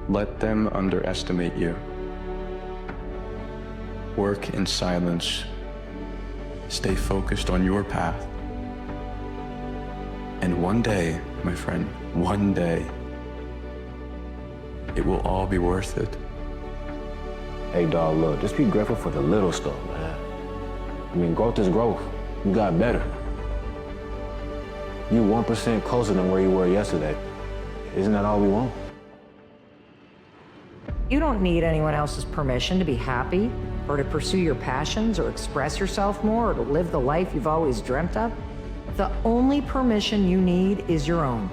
let them underestimate you. Work in silence. Stay focused on your path. And one day, my friend, one day, it will all be worth it. Hey dog, look, just be grateful for the little stuff, man. I mean, growth is growth. You got better. You 1% closer than where you were yesterday. Isn't that all we want? You don't need anyone else's permission to be happy, or to pursue your passions, or express yourself more, or to live the life you've always dreamt of. The only permission you need is your own.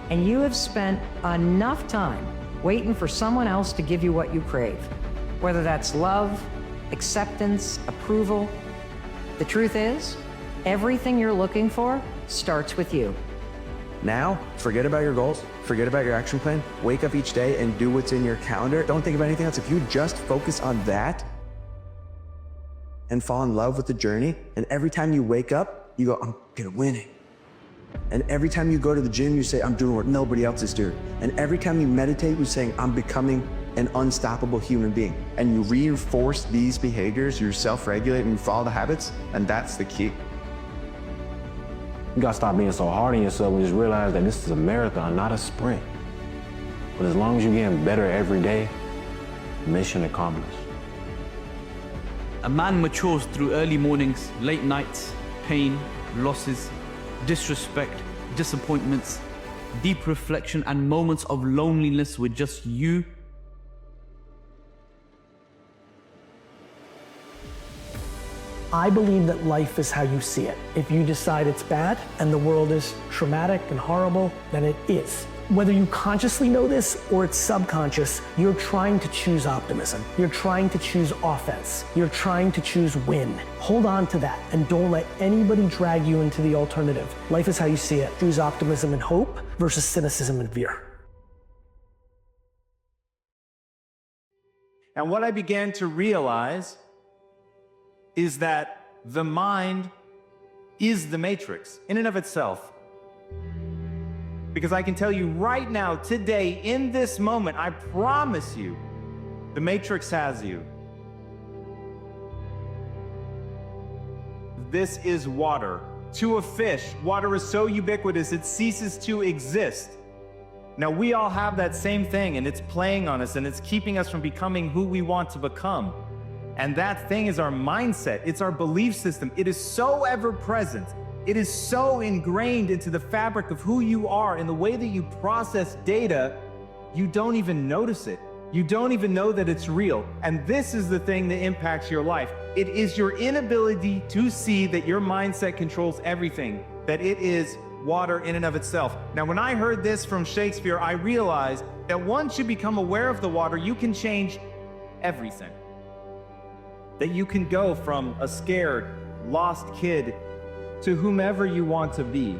And you have spent enough time waiting for someone else to give you what you crave. Whether that's love, acceptance, approval. The truth is, everything you're looking for starts with you. Now, forget about your goals, forget about your action plan, wake up each day and do what's in your calendar. Don't think about anything else. If you just focus on that and fall in love with the journey, and every time you wake up, you go, I'm gonna win it. And every time you go to the gym, you say, I'm doing what nobody else is doing. And every time you meditate, you're saying, I'm becoming an unstoppable human being. And you reinforce these behaviors, you self-regulate and you follow the habits, and that's the key. You gotta stop being so hard on yourself and just realize that this is a marathon, not a sprint. But as long as you're getting better every day, mission accomplished. A man matures through early mornings, late nights, pain, losses, disrespect, disappointments, deep reflection, and moments of loneliness with just you. I believe that life is how you see it. If you decide it's bad and the world is traumatic and horrible, then it is. Whether you consciously know this or it's subconscious, you're trying to choose optimism. You're trying to choose offense. You're trying to choose win. Hold on to that and don't let anybody drag you into the alternative. Life is how you see it. Choose optimism and hope versus cynicism and fear. And what I began to realize is that the mind is the matrix in and of itself. Because I can tell you right now, today, in this moment, I promise you, the matrix has you. This is water. To a fish, water is so ubiquitous it ceases to exist. Now, we all have that same thing, and it's playing on us, and it's keeping us from becoming who we want to become. And that thing is our mindset. It's our belief system. It is so ever present. It is so ingrained into the fabric of who you are and the way that you process data, you don't even notice it. You don't even know that it's real. And this is the thing that impacts your life. It is your inability to see that your mindset controls everything, that it is water in and of itself. Now, when I heard this from Shakespeare, I realized that once you become aware of the water, you can change everything. That you can go from a scared, lost kid to whomever you want to be.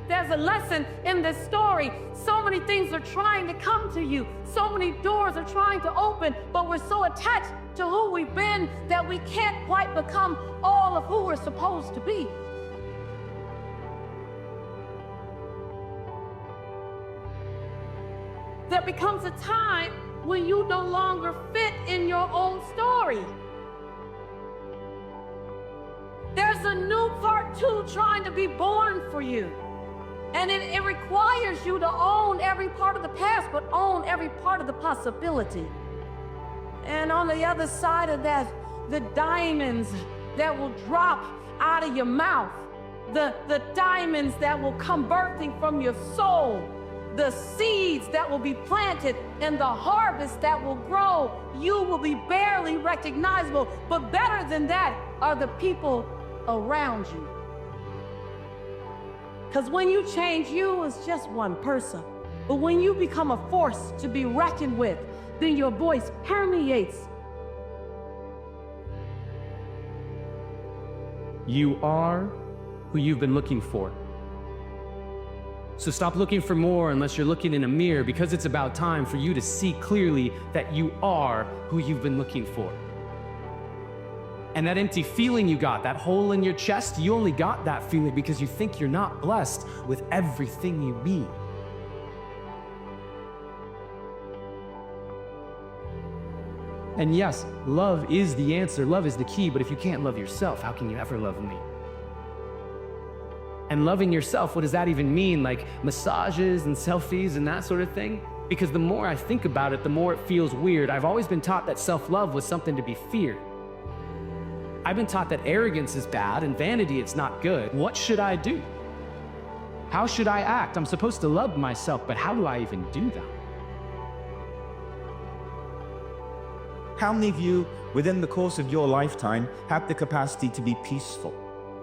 There's a lesson in this story. So many things are trying to come to you. So many doors are trying to open, but we're so attached to who we've been that we can't quite become all of who we're supposed to be. There becomes a time when you no longer fit in your own story. There's a new part 2 trying to be born for you. And it requires you to own every part of the past, but own every part of the possibility. And on the other side of that, the diamonds that will drop out of your mouth, the diamonds that will come birthing from your soul, the seeds that will be planted, and the harvest that will grow, you will be barely recognizable. But better than that are the people around you. Because when you change, you is just one person. But when you become a force to be reckoned with, then your voice permeates. You are who you've been looking for. So stop looking for more unless you're looking in a mirror, because it's about time for you to see clearly that you are who you've been looking for. And that empty feeling you got, that hole in your chest, you only got that feeling because you think you're not blessed with everything you need. And yes, love is the answer, love is the key, but if you can't love yourself, how can you ever love me? And loving yourself, what does that even mean? Like massages and selfies and that sort of thing? Because the more I think about it, the more it feels weird. I've always been taught that self-love was something to be feared. I've been taught that arrogance is bad and vanity it's not good. What should I do? How should I act? I'm supposed to love myself, but how do I even do that? How many of you, within the course of your lifetime, have the capacity to be peaceful?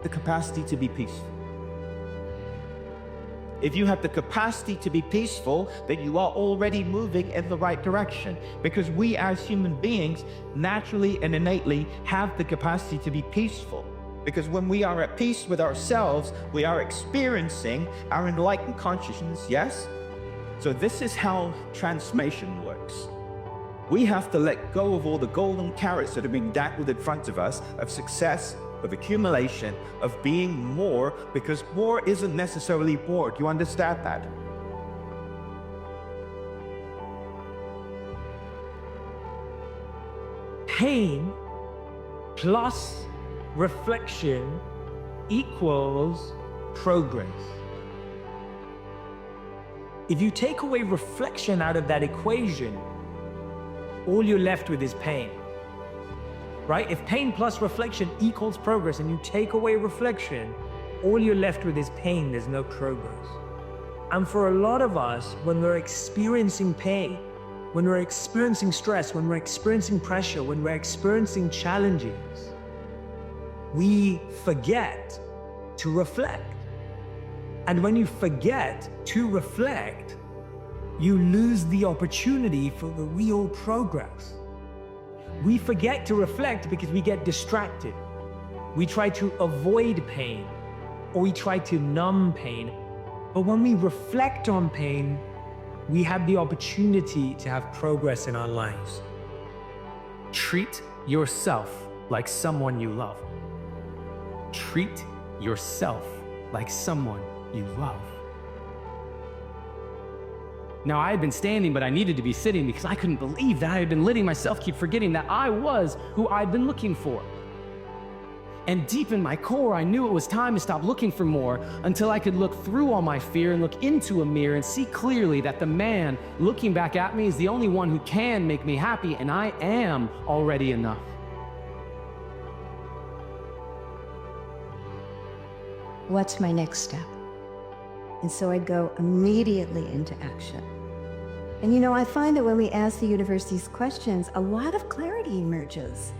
The capacity to be peaceful. If you have the capacity to be peaceful, then you are already moving in the right direction. Because we as human beings naturally and innately have the capacity to be peaceful. Because when we are at peace with ourselves, we are experiencing our enlightened consciousness, yes? So this is how transformation works. We have to let go of all the golden carrots that are being dangled in front of us, of success, of accumulation, of being more, because more isn't necessarily more. Do you understand that? Pain plus reflection equals progress. If you take away reflection out of that equation, all you're left with is pain. Right? If pain plus reflection equals progress and you take away reflection, all you're left with is pain, there's no progress. And for a lot of us, when we're experiencing pain, when we're experiencing stress, when we're experiencing pressure, when we're experiencing challenges, we forget to reflect. And when you forget to reflect, you lose the opportunity for the real progress. We forget to reflect because we get distracted. We try to avoid pain, or we try to numb pain. But when we reflect on pain, we have the opportunity to have progress in our lives. Treat yourself like someone you love. Treat yourself like someone you love. Now, I had been standing, but I needed to be sitting because I couldn't believe that I had been letting myself keep forgetting that I was who I'd been looking for. And deep in my core, I knew it was time to stop looking for more until I could look through all my fear and look into a mirror and see clearly that the man looking back at me is the only one who can make me happy, and I am already enough. What's my next step? And so I go immediately into action. And you know, I find that when we ask the universe these questions, a lot of clarity emerges.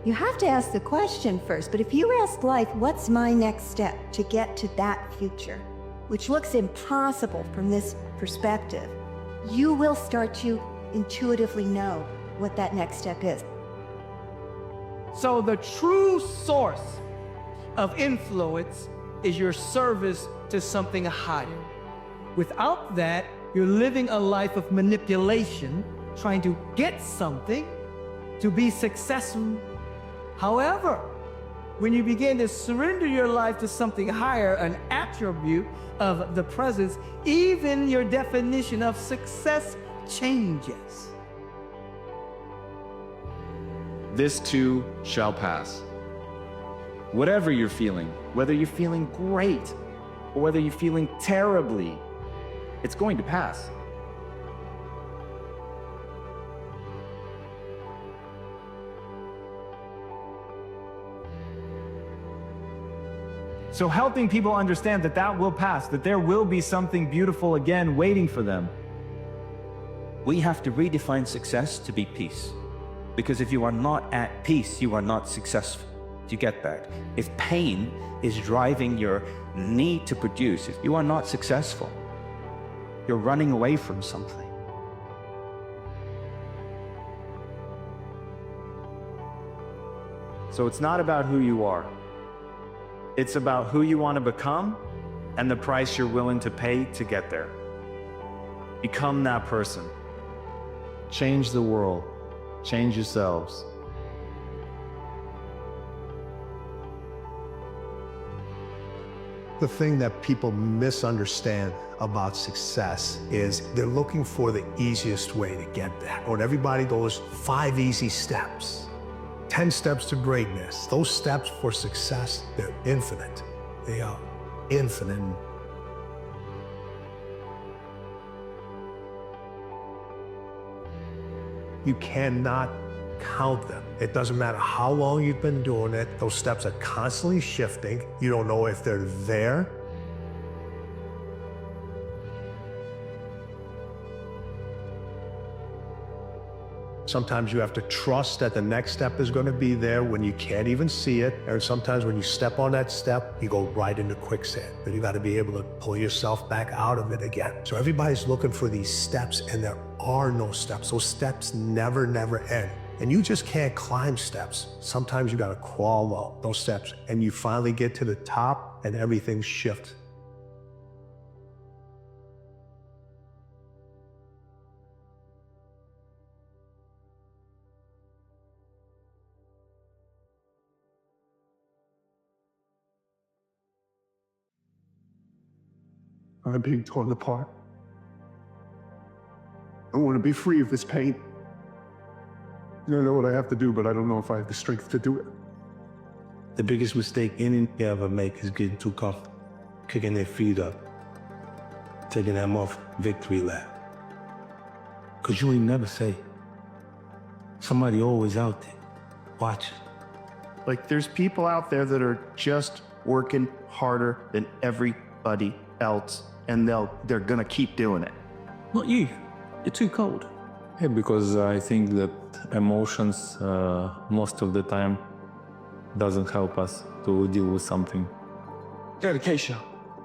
You have to ask the question first, but if you ask life, what's my next step to get to that future, which looks impossible from this perspective, you will start to intuitively know what that next step is. So the true source of influence is your service to something higher. Without that, you're living a life of manipulation, trying to get something to be successful. However, when you begin to surrender your life to something higher, an attribute of the presence, even your definition of success changes. This too shall pass. Whatever you're feeling, whether you're feeling great or whether you're feeling terribly, it's going to pass. So helping people understand that that will pass, that there will be something beautiful again waiting for them. We have to redefine success to be peace. Because if you are not at peace, you are not successful. Do you get that? If pain is driving your need to produce, if you are not successful, you're running away from something. So it's not about who you are. It's about who you want to become and the price you're willing to pay to get there. Become that person. Change the world. Change yourselves. The thing that people misunderstand about success is they're looking for the easiest way to get there. When everybody goes 5 easy steps, 10 steps to greatness, those steps for success, they're infinite. They are infinite. You cannot count them. It doesn't matter how long you've been doing it. Those steps are constantly shifting. You don't know if they're there. Sometimes you have to trust that the next step is going to be there when you can't even see it. And sometimes when you step on that step, you go right into quicksand. But you got to be able to pull yourself back out of it again. So everybody's looking for these steps, and there are no steps. Those steps never end. And you just can't climb steps. Sometimes you got to crawl up those steps, and you finally get to the top and everything shifts. I'm being torn apart. I want to be free of this pain. I know what I have to do, but I don't know if I have the strength to do it. The biggest mistake any ever make is getting too comfortable, kicking their feet up, taking them off victory lap. Cause you ain't never safe. Somebody always out there, watching. Like, there's people out there that are just working harder than everybody else, and they're gonna keep doing it. Not you. You're too cold. Yeah, because I think that emotions most of the time doesn't help us to deal with something. Dedication,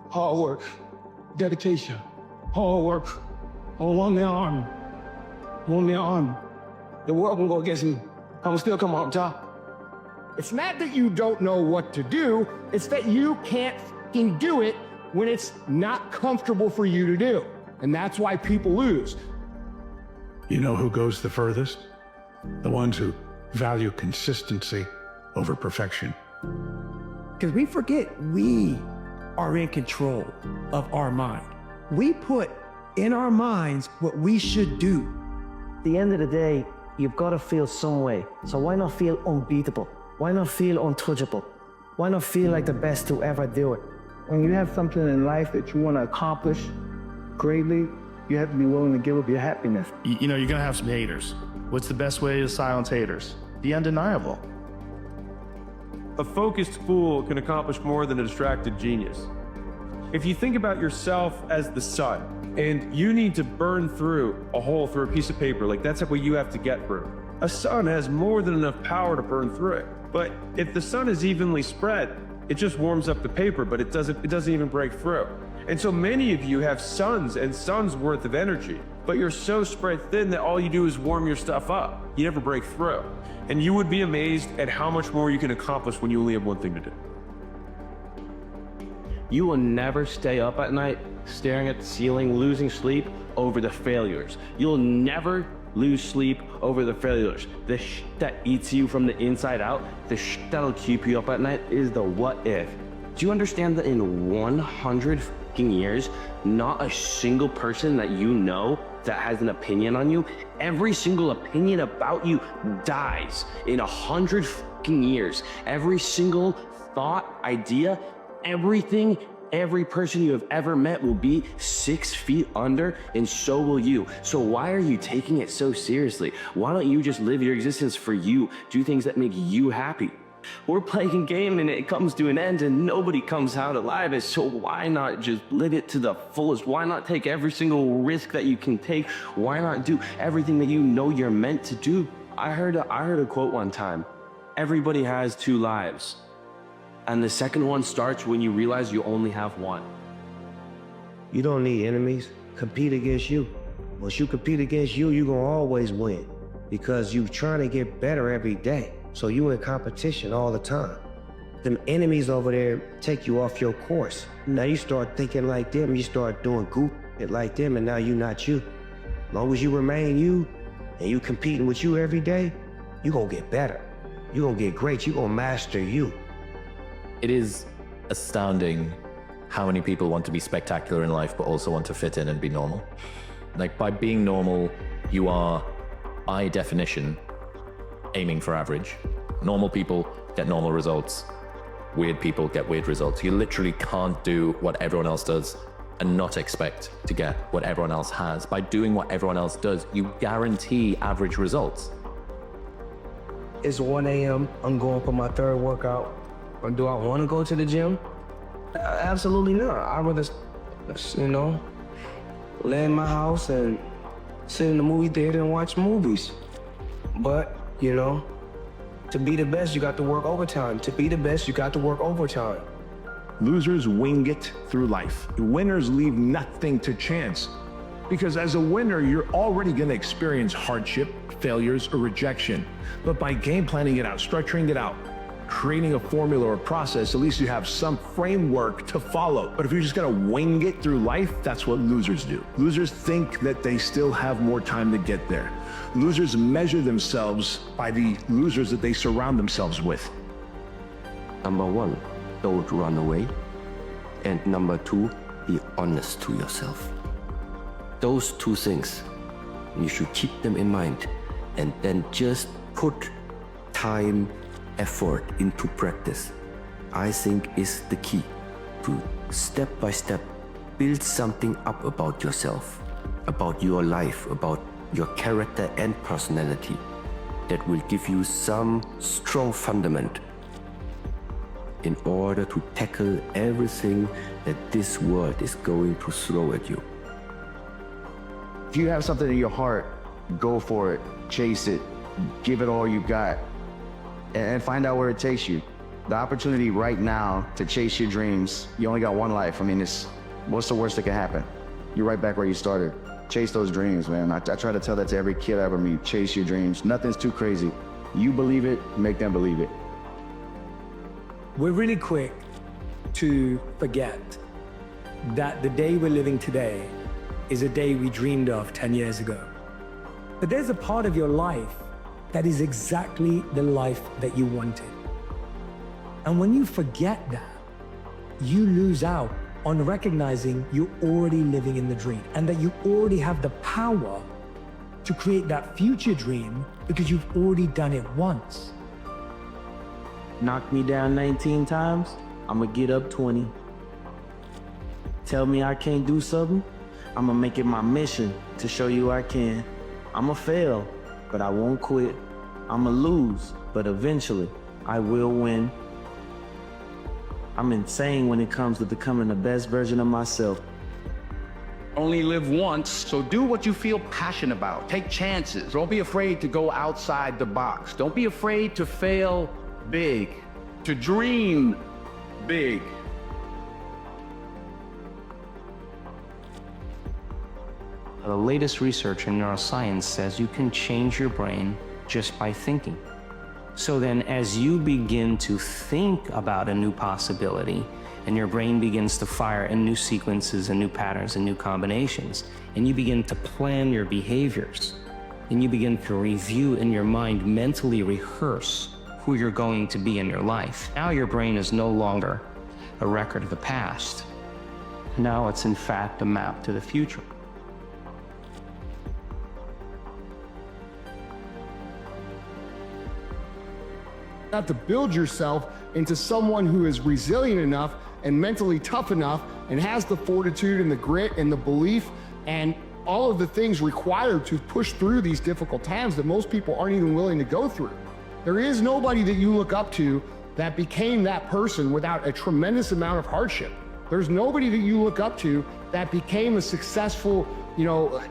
hard work, dedication, hard work. On one man army, one man army. The world can go against me. I'm still come on top. It's not that you don't know what to do, it's that you can't f***ing do it when it's not comfortable for you to do. And that's why people lose. You know who goes the furthest? The ones who value consistency over perfection. Because we forget we are in control of our mind. We put in our minds what we should do. At the end of the day, you've got to feel some way. So why not feel unbeatable? Why not feel untouchable? Why not feel like the best to ever do it? When you have something in life that you want to accomplish greatly, you have to be willing to give up your happiness. You know, you're gonna have some haters. What's the best way to silence haters? Be undeniable. A focused fool can accomplish more than a distracted genius. If you think about yourself as the sun, and you need to burn through a hole through a piece of paper, like that's what you have to get through. A sun has more than enough power to burn through it. But if the sun is evenly spread, it just warms up the paper, but it doesn't even break through. And so many of you have suns and suns worth of energy, but you're so spread thin that all you do is warm your stuff up. You never break through. And you would be amazed at how much more you can accomplish when you only have one thing to do. You will never stay up at night staring at the ceiling, losing sleep over the failures. You'll never lose sleep over the failures. The that eats you from the inside out, the that'll keep you up at night is the what if. Do you understand that in 100 years, not a single person that you know that has an opinion on you, every single opinion about you dies in 100 years. Every single thought, idea, everything, every person you have ever met will be 6 feet under, and so will you. So why are you taking it so seriously? Why don't you just live your existence for you? Do things that make you happy. We're playing a game and it comes to an end and nobody comes out alive. And so why not just live it to the fullest? Why not take every single risk that you can take? Why not do everything that you know you're meant to do? I heard a quote one time. Everybody has 2 lives. And the second one starts when you realize you only have one. You don't need enemies. Compete against you. Once you compete against you, you're gonna always win because you're trying to get better every day. So you in competition all the time. Them enemies over there take you off your course. Now you start thinking like them, you start doing goop it like them, and now you're not you. As long as you remain you, and you competing with you every day, you gonna get better. You gonna get great, you gonna master you. It is astounding how many people want to be spectacular in life but also want to fit in and be normal? Like, by being normal, you are, by definition, aiming for average. Normal people get normal results. Weird people get weird results. You literally can't do what everyone else does and not expect to get what everyone else has. By doing what everyone else does, you guarantee average results. It's 1 a.m., I'm going for my third workout. Or do I want to go to the gym? Absolutely not. I'd rather, lay in my house and sit in the movie theater and watch movies. But, to be the best, you got to work overtime. To be the best, you got to work overtime. Losers wing it through life. Winners leave nothing to chance. Because as a winner, you're already going to experience hardship, failures, or rejection. But by game planning it out, structuring it out, creating a formula or process, at least you have some framework to follow. But if you're just going to wing it through life, that's what losers do. Losers think that they still have more time to get there. Losers measure themselves by the losers that they surround themselves with. Number 1, don't run away. And number 2, be honest to yourself. Those 2 things, you should keep them in mind and then just put time, effort into practice. I think is the key to step by step build something up about yourself, about your life, about your character and personality that will give you some strong fundament in order to tackle everything that this world is going to throw at you. If you have something in your heart, go for it, chase it, give it all you got, and find out where it takes you. The opportunity right now to chase your dreams, you only got one life. I mean, what's the worst that can happen? You're right back where you started. Chase those dreams, man. I try to tell that to every kid I ever meet. Chase your dreams. Nothing's too crazy. You believe it, make them believe it. We're really quick to forget that the day we're living today is a day we dreamed of 10 years ago. But there's a part of your life that is exactly the life that you wanted. And when you forget that, you lose out on recognizing you're already living in the dream and that you already have the power to create that future dream because you've already done it once. Knock me down 19 times, I'ma get up 20. Tell me I can't do something, I'ma make it my mission to show you I can. I'ma fail, but I won't quit. I'ma lose, but eventually I will win. I'm insane when it comes to becoming the best version of myself. Only live once, so do what you feel passionate about. Take chances. Don't be afraid to go outside the box. Don't be afraid to fail big, to dream big. The latest research in neuroscience says you can change your brain just by thinking. So then as you begin to think about a new possibility and your brain begins to fire in new sequences and new patterns and new combinations, and you begin to plan your behaviors, and you begin to review in your mind, mentally rehearse who you're going to be in your life. Now your brain is no longer a record of the past. Now it's in fact a map to the future. Not to build yourself into someone who is resilient enough and mentally tough enough and has the fortitude and the grit and the belief and all of the things required to push through these difficult times that most people aren't even willing to go through. There is nobody that you look up to that became that person without a tremendous amount of hardship. There's nobody that you look up to that became a successful,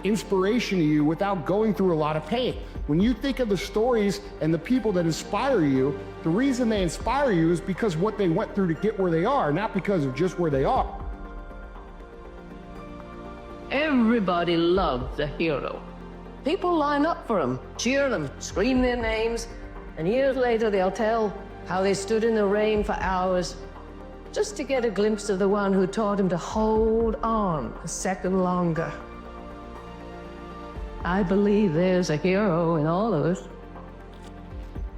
inspiration to you without going through a lot of pain. When you think of the stories and the people that inspire you, the reason they inspire you is because what they went through to get where they are, not because of just where they are. Everybody loves a hero. People line up for them, cheer them, scream their names, and years later they'll tell how they stood in the rain for hours just to get a glimpse of the one who taught him to hold on a second longer. I believe there's a hero in all of us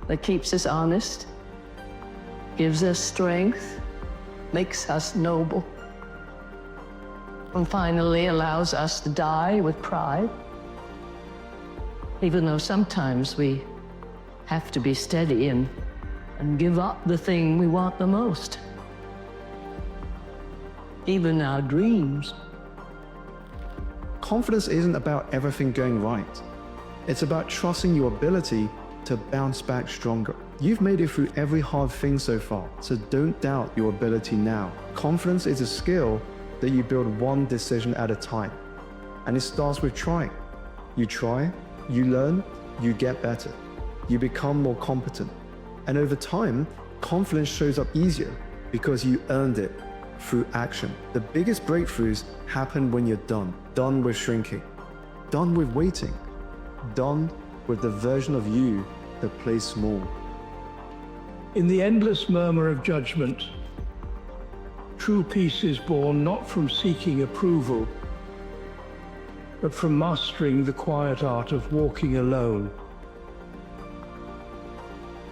that keeps us honest, gives us strength, makes us noble. and finally allows us to die with pride, even though sometimes we have to be steady and give up the thing we want the most, even our dreams. Confidence isn't about everything going right. It's about trusting your ability to bounce back stronger. You've made it through every hard thing so far, so don't doubt your ability now. Confidence is a skill that you build one decision at a time. And it starts with trying. You try, you learn, you get better. You become more competent. And over time, confidence shows up easier because you earned it through action. The biggest breakthroughs happen when you're done. Done with shrinking. Done with waiting. Done with the version of you that plays small. In the endless murmur of judgment, true peace is born not from seeking approval, but from mastering the quiet art of walking alone,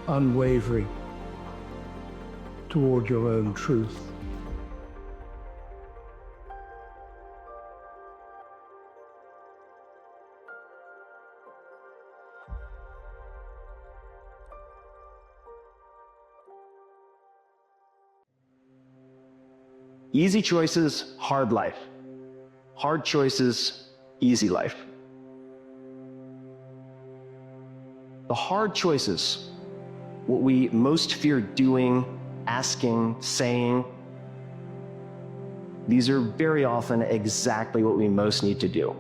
unwavering, toward your own truth. Easy choices, hard life. Hard choices, easy life. The hard choices, what we most fear doing, asking, saying, these are very often exactly what we most need to do.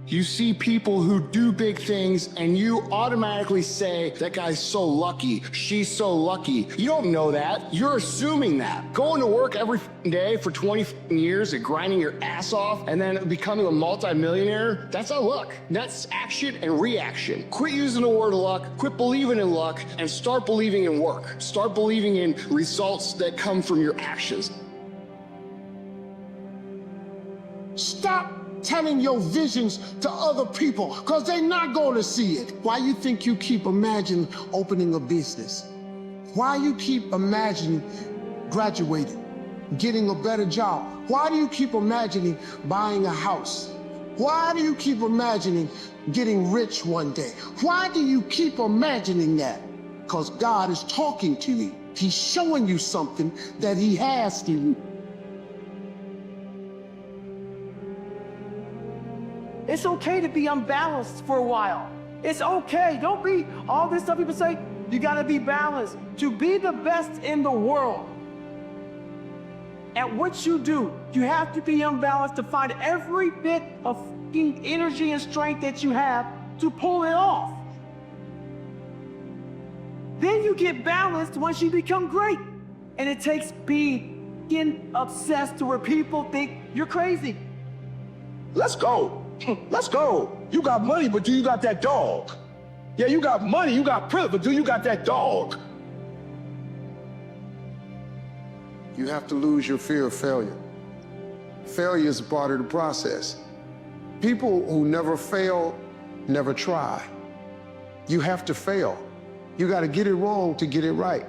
You see people who do big things and you automatically say, that guy's so lucky, she's so lucky. You don't know that. You're assuming that. Going to work every day for 20 years and grinding your ass off and then becoming a multimillionaire, that's not luck. That's action and reaction. Quit using the word luck, quit believing in luck, and start believing in work. Start believing in results that come from your actions. Stop telling your visions to other people, because they're not going to see it. Why you think you keep imagining opening a business? Why you keep imagining graduating, getting a better job? Why do you keep imagining buying a house? Why do you keep imagining getting rich one day? Why do you keep imagining that? Because God is talking to you. He's showing you something that he has to you. It's okay to be unbalanced for a while. It's okay. Don't be all this stuff people say, you gotta be balanced. To be the best in the world at what you do, you have to be unbalanced to find every bit of energy and strength that you have to pull it off. Then you get balanced once you become great. And it takes being obsessed to where people think you're crazy. Let's go. Let's go. You got money, but do you got that dog? Yeah, you got money, you got privilege, but do you got that dog? You have to lose your fear of failure. Failure is a part of the process. People who never fail, never try. You have to fail. You got to get it wrong to get it right.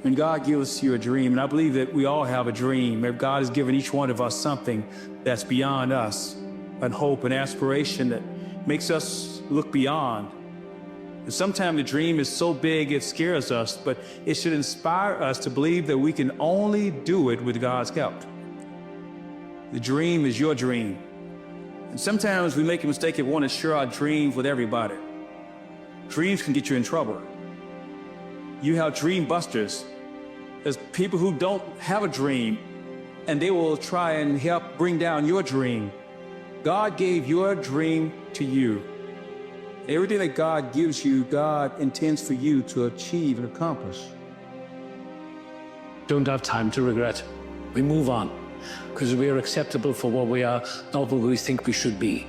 When God gives you a dream, and I believe that we all have a dream, if God has given each one of us something that's beyond us, and hope and aspiration that makes us look beyond. And sometimes the dream is so big it scares us, but it should inspire us to believe that we can only do it with God's help. The dream is your dream. And sometimes we make a mistake and want to share our dreams with everybody. Dreams can get you in trouble. You have dream busters. There's people who don't have a dream, and they will try and help bring down your dream. God gave your dream to you. Everything that God gives you, God intends for you to achieve and accomplish. Don't have time to regret. We move on, because we are acceptable for what we are, not what we think we should be.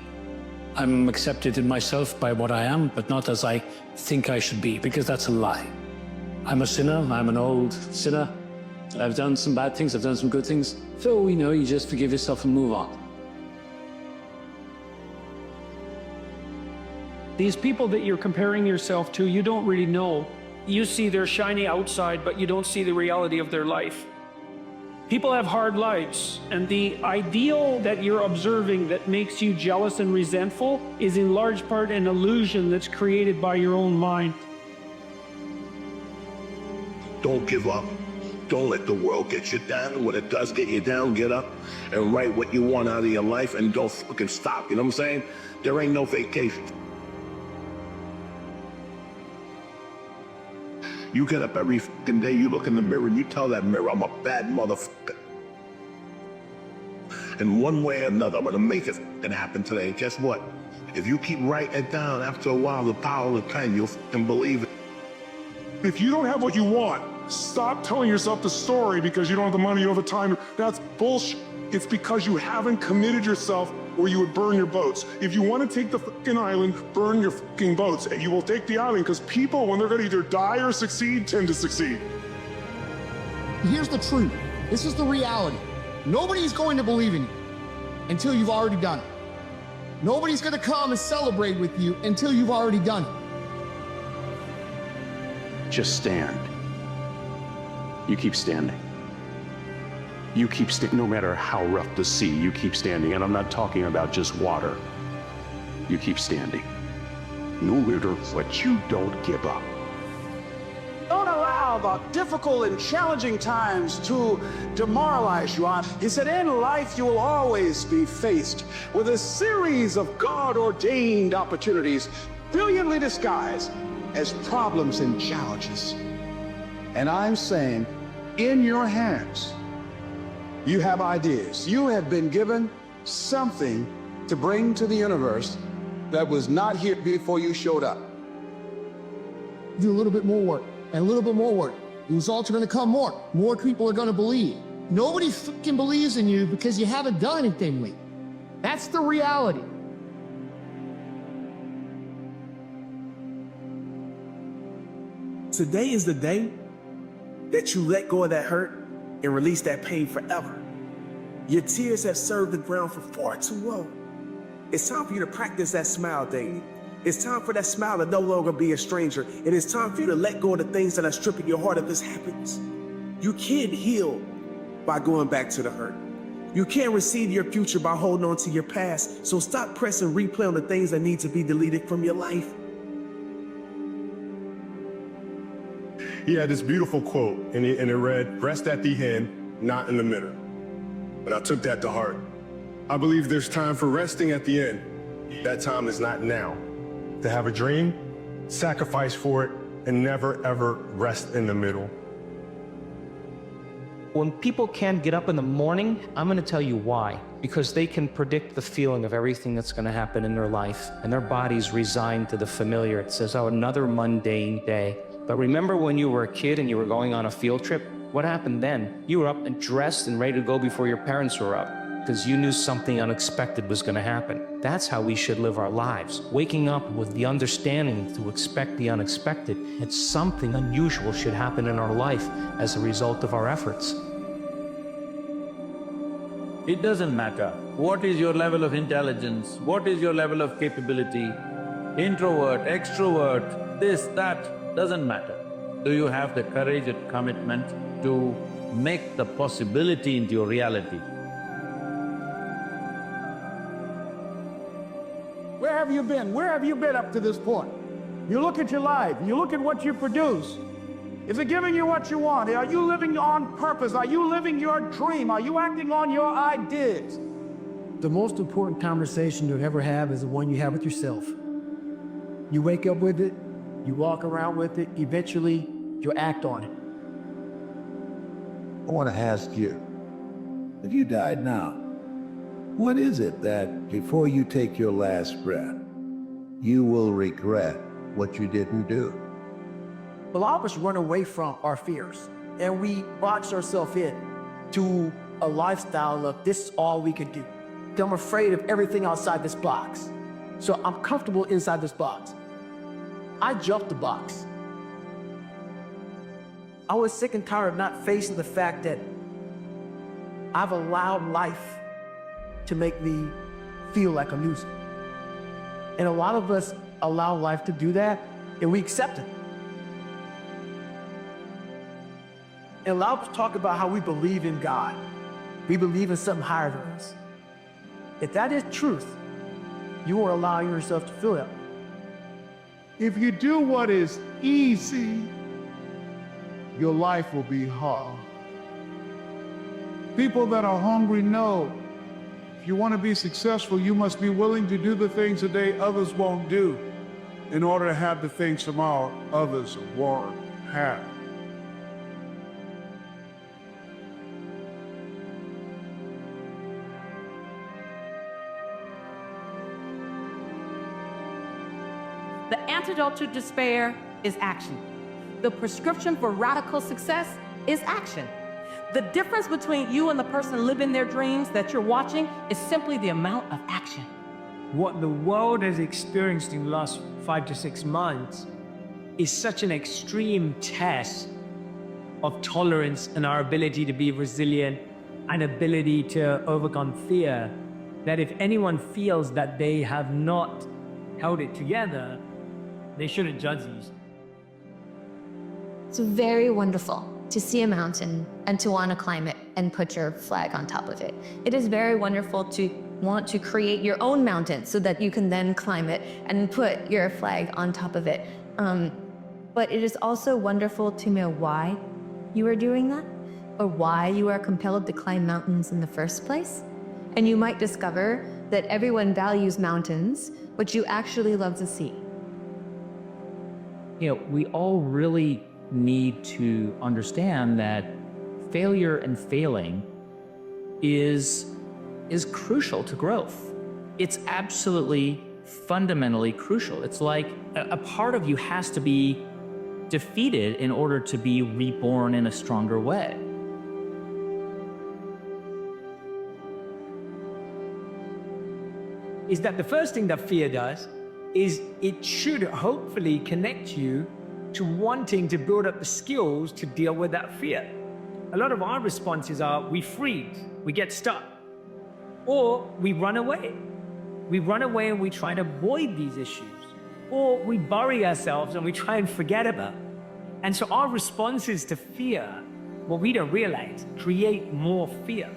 I'm accepted in myself by what I am, but not as I think I should be, because that's a lie. I'm a sinner, I'm an old sinner, I've done some bad things, I've done some good things. So, you just forgive yourself and move on. These people that you're comparing yourself to, you don't really know. You see their shiny outside, but you don't see the reality of their life. People have hard lives, and the ideal that you're observing that makes you jealous and resentful is in large part an illusion that's created by your own mind. Don't give up. Don't let the world get you down. When it does get you down, get up and write what you want out of your life and don't fucking stop. You know what I'm saying? There ain't no vacation. You get up every fucking day, you look in the mirror and you tell that mirror, I'm a bad motherfucker. And one way or another, I'm gonna make it fucking happen today. And guess what? If you keep writing it down, after a while, the power of the pen, you'll fucking believe it. If you don't have what you want, stop telling yourself the story because you don't have the money, you don't have the time. That's bullshit. It's because you haven't committed yourself where you would burn your boats. If you want to take the fucking island, burn your fucking boats. And you will take the island because people, when they're going to either die or succeed, tend to succeed. Here's the truth. This is the reality. Nobody's going to believe in you until you've already done it. Nobody's going to come and celebrate with you until you've already done it. Just stand. You keep standing. You keep standing, no matter how rough the sea, you keep standing. And I'm not talking about just water. You keep standing. No matter what, you don't give up. Don't allow the difficult and challenging times to demoralize you. He said, in life, you will always be faced with a series of God-ordained opportunities, brilliantly disguised as problems and challenges. And I'm saying, in your hands, you have ideas. You have been given something to bring to the universe that was not here before you showed up. Do a little bit more work, and a little bit more work. The results are going to come more. More people are going to believe. Nobody fucking believes in you because you haven't done anything lately. That's the reality. Today is the day that you let go of that hurt and release that pain forever. Your tears have served the ground for far too long. It's time for you to practice that smile daily. It's time for that smile to no longer be a stranger. It is time for you to let go of the things that are stripping your heart of this happiness. You can't heal by going back to the hurt. You can't receive your future by holding on to your past. So stop pressing replay on the things that need to be deleted from your life. He had this beautiful quote, and it read, "Rest at the end, not in the middle." And I took that to heart. I believe there's time for resting at the end. That time is not now. To have a dream, sacrifice for it, and never ever rest in the middle. When people can't get up in the morning, I'm going to tell you why. Because they can predict the feeling of everything that's going to happen in their life, and their body's resigned to the familiar. It says, oh, another mundane day. But remember when you were a kid and you were going on a field trip? What happened then? You were up and dressed and ready to go before your parents were up, because you knew something unexpected was going to happen. That's how we should live our lives. Waking up with the understanding to expect the unexpected. And something unusual should happen in our life as a result of our efforts. It doesn't matter what is your level of intelligence, what is your level of capability, introvert, extrovert, this, that, doesn't matter. Do you have the courage and commitment to make the possibility into your reality? Where have you been? Where have you been up to this point? You look at your life, you look at what you produce. Is it giving you what you want? Are you living on purpose? Are you living your dream? Are you acting on your ideas? The most important conversation you'll ever have is the one you have with yourself. You wake up with it, you walk around with it, eventually you'll act on it. I want to ask you, if you died now, what is it that before you take your last breath, you will regret what you didn't do? A lot of us run away from our fears, and we box ourselves in to a lifestyle of this is all we can do. I'm afraid of everything outside this box. So I'm comfortable inside this box. I jumped the box. I was sick and tired of not facing the fact that I've allowed life to make me feel like a loser. And a lot of us allow life to do that, and we accept it. And a lot of us talk about how we believe in God. We believe in something higher than us. If that is truth, you are allowing yourself to feel that. If you do what is easy, your life will be hard. People that are hungry know if you want to be successful, you must be willing to do the things today others won't do in order to have the things tomorrow others won't have. The antidote to despair is action. The prescription for radical success is action. The difference between you and the person living their dreams that you're watching is simply the amount of action. What the world has experienced in the last 5 to 6 months is such an extreme test of tolerance and our ability to be resilient and ability to overcome fear, that if anyone feels that they have not held it together, they shouldn't judge you. It's very wonderful to see a mountain and to want to climb it and put your flag on top of it. It is very wonderful to want to create your own mountain so that you can then climb it and put your flag on top of it. But it is also wonderful to know why you are doing that, or why you are compelled to climb mountains in the first place. And you might discover that everyone values mountains, but you actually love the sea. You know, we all really need to understand that failure and failing is crucial to growth. It's absolutely fundamentally crucial. It's like a part of you has to be defeated in order to be reborn in a stronger way. Is that the first thing that fear does is it should hopefully connect you to wanting to build up the skills to deal with that fear. A lot of our responses are we freeze, we get stuck, or we run away. We run away and we try to avoid these issues, or we bury ourselves and we try and forget about it. And so our responses to fear, what we don't realize, create more fear.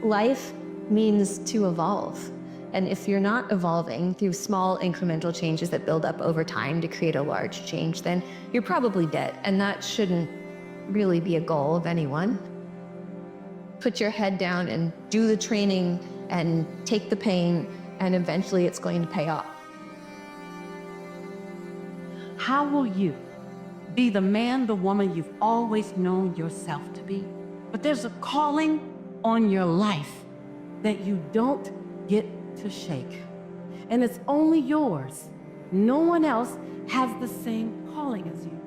Life means to evolve. And if you're not evolving through small incremental changes that build up over time to create a large change, then you're probably dead. And that shouldn't really be a goal of anyone. Put your head down and do the training and take the pain, and eventually it's going to pay off. How will you be the man, the woman you've always known yourself to be? But there's a calling on your life that you don't get to shake. And it's only yours. No one else has the same calling as you.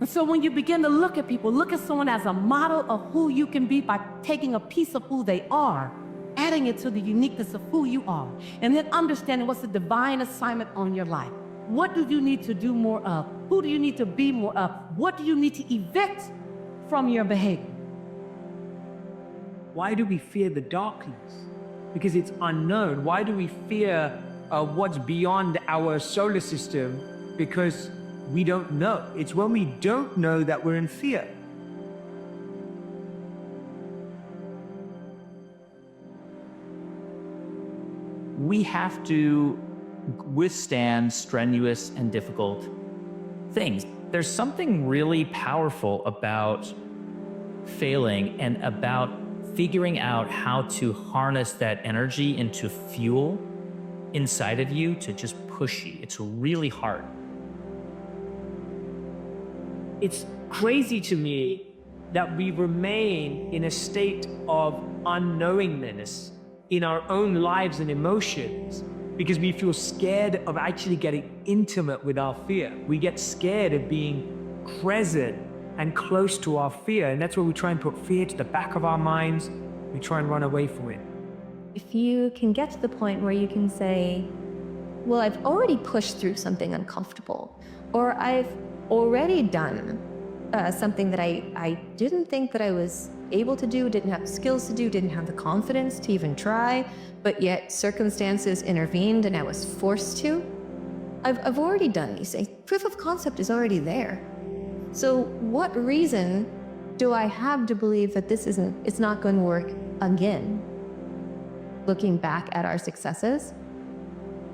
And so when you begin to look at people, look at someone as a model of who you can be by taking a piece of who they are, adding it to the uniqueness of who you are, and then understanding what's the divine assignment on your life. What do you need to do more of? Who do you need to be more of? What do you need to evict from your behavior? Why do we fear the darkness? Because it's unknown. Why do we fear what's beyond our solar system? Because we don't know. It's when we don't know that we're in fear. We have to withstand strenuous and difficult things. There's something really powerful about failing and about figuring out how to harness that energy into fuel inside of you to just push you. It's really hard. It's crazy to me that we remain in a state of unknowingness in our own lives and emotions because we feel scared of actually getting intimate with our fear. We get scared of being present and close to our fear, and that's where we try and put fear to the back of our minds. We try and run away from it. If you can get to the point where you can say, well, I've already pushed through something uncomfortable. or I've already done something that I didn't think that I was able to do, didn't have the skills to do, didn't have the confidence to even try, but yet circumstances intervened and I was forced to. I've already done these things. Proof of concept is already there. So what reason do I have to believe that it's not going to work again? Looking back at our successes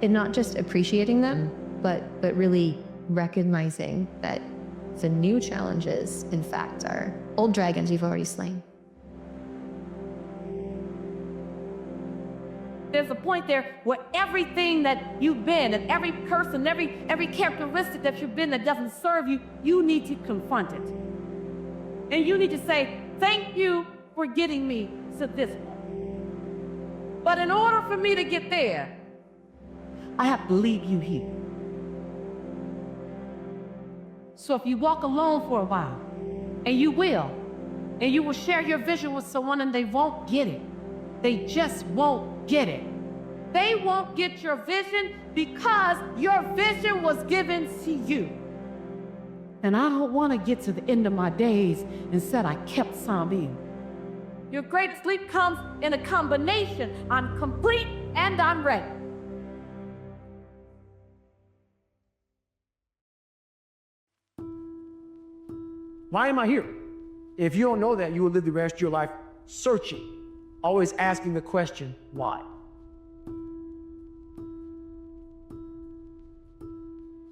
and not just appreciating them, but really recognizing that the new challenges, in fact, are old dragons you've already slain. There's a point there where everything that you've been and every person, every characteristic that you've been that doesn't serve you, you need to confront it. And you need to say, thank you for getting me to this point. But in order for me to get there, I have to leave you here. So if you walk alone for a while, and you will share your vision with someone and they won't get it. They just won't get it. They won't get your vision because your vision was given to you. And I don't want to get to the end of my days and said I kept some in. Your greatest leap comes in a combination. I'm complete and I'm ready. Why am I here? If you don't know that, you will live the rest of your life searching, always asking the question, why?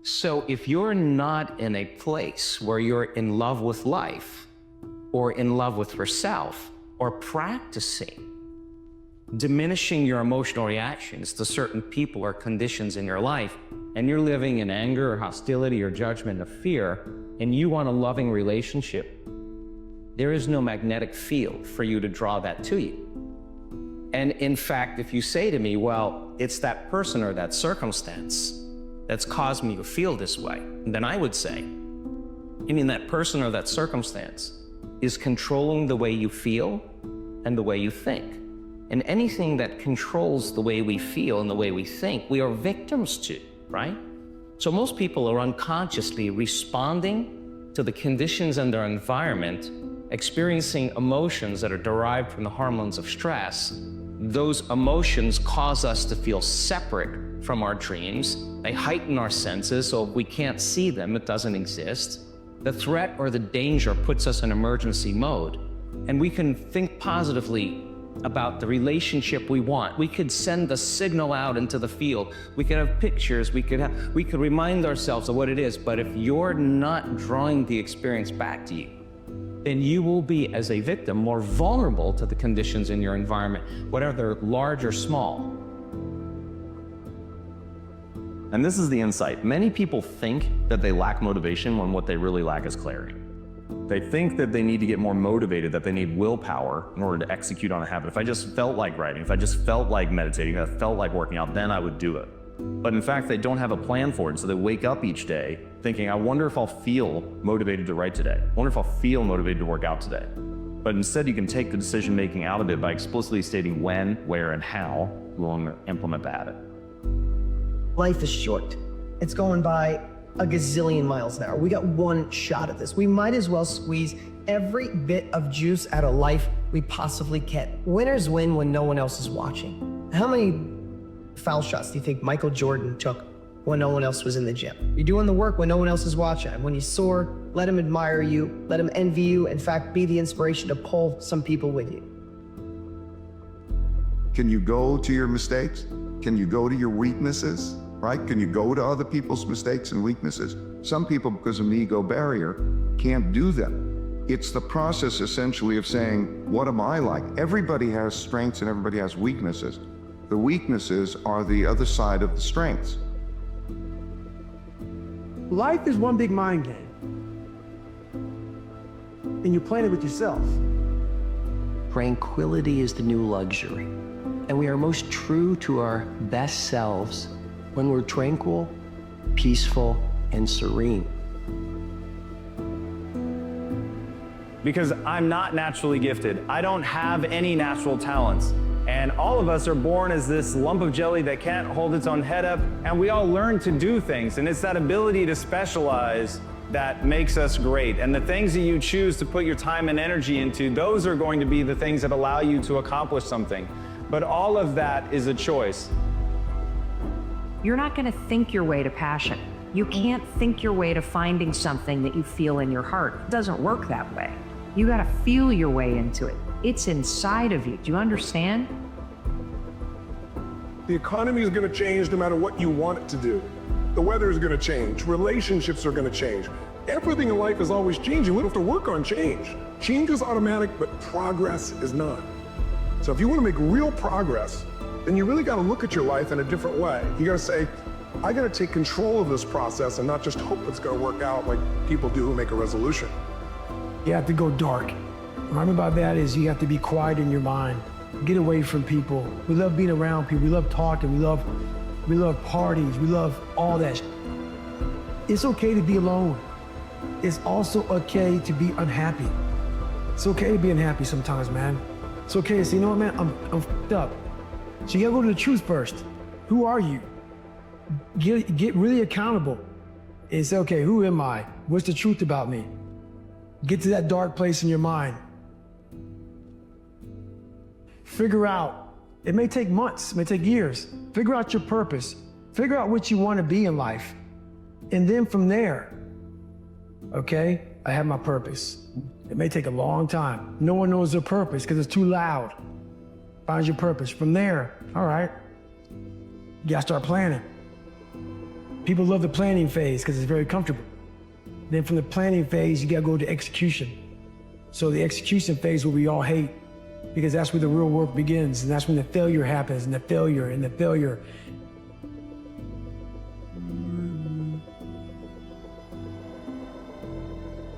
So if you're not in a place where you're in love with life, or in love with yourself, or practicing diminishing your emotional reactions to certain people or conditions in your life, and you're living in anger or hostility or judgment or fear, and you want a loving relationship, there is no magnetic field for you to draw that to you. And in fact, if you say to me, well, it's that person or that circumstance that's caused me to feel this way, then I would say, you mean that person or that circumstance is controlling the way you feel and the way you think. And anything that controls the way we feel and the way we think, we are victims to, right? So most people are unconsciously responding to the conditions in their environment, experiencing emotions that are derived from the hormones of stress. Those emotions cause us to feel separate from our dreams. They heighten our senses, so if we can't see them, it doesn't exist. The threat or the danger puts us in emergency mode, and we can think positively about the relationship we want. We could send the signal out into the field. We could have pictures. We could remind ourselves of what it is. But if you're not drawing the experience back to you, then you will be, as a victim, more vulnerable to the conditions in your environment, whether they're large or small. And this is the insight. Many people think that they lack motivation when what they really lack is clarity. They think that they need to get more motivated, that they need willpower in order to execute on a habit. If I just felt like writing, if I just felt like meditating, if I felt like working out, then I would do it. But in fact, they don't have a plan for it, so they wake up each day thinking, I wonder if I'll feel motivated to write today. I wonder if I'll feel motivated to work out today. But instead, you can take the decision-making out of it by explicitly stating when, where, and how you will implement the habit. Life is short. It's going by a gazillion miles an hour. We got one shot at this. We might as well squeeze every bit of juice out of life we possibly can. Winners win when no one else is watching. How many foul shots do you think Michael Jordan took when no one else was in the gym? You're doing the work when no one else is watching. And when you soar, let them admire you, let them envy you, in fact, be the inspiration to pull some people with you. Can you go to your mistakes? Can you go to your weaknesses, right? Can you go to other people's mistakes and weaknesses? Some people, because of an ego barrier, can't do them. It's the process essentially of saying, what am I like? Everybody has strengths and everybody has weaknesses. The weaknesses are the other side of the strengths. Life is one big mind game. And you're playing it with yourself. Tranquility is the new luxury. And we are most true to our best selves when we're tranquil, peaceful, and serene. Because I'm not naturally gifted. I don't have any natural talents. And all of us are born as this lump of jelly that can't hold its own head up, and we all learn to do things. And it's that ability to specialize that makes us great. And the things that you choose to put your time and energy into, those are going to be the things that allow you to accomplish something. But all of that is a choice. You're not going to think your way to passion. You can't think your way to finding something that you feel in your heart. It doesn't work that way. You got to feel your way into it. It's inside of you. Do you understand? The economy is going to change no matter what you want it to do. The weather is going to change. Relationships are going to change. Everything in life is always changing. We don't have to work on change. Change is automatic, but progress is not. So if you want to make real progress, then you really got to look at your life in a different way. You got to say, I got to take control of this process and not just hope it's going to work out like people do who make a resolution. You have to go dark. What I mean by that is you have to be quiet in your mind. Get away from people. We love being around people. We love talking. We love parties. We love all that. It's okay to be alone. It's also okay to be unhappy. It's okay to be unhappy sometimes, man. It's okay to say, you know what, man, I'm f***ed up. So you gotta go to the truth first. Who are you? Get really accountable and say, okay, who am I? What's the truth about me? Get to that dark place in your mind. Figure out, it may take months, it may take years. Figure out your purpose. Figure out what you want to be in life. And then from there, okay, I have my purpose. It may take a long time. No one knows their purpose because it's too loud. Find your purpose. From there, all right, you gotta start planning. People love the planning phase because it's very comfortable. Then from the planning phase, you gotta go to execution. So the execution phase where we all hate, because that's where the real work begins, and that's when the failure happens, and the failure, and the failure.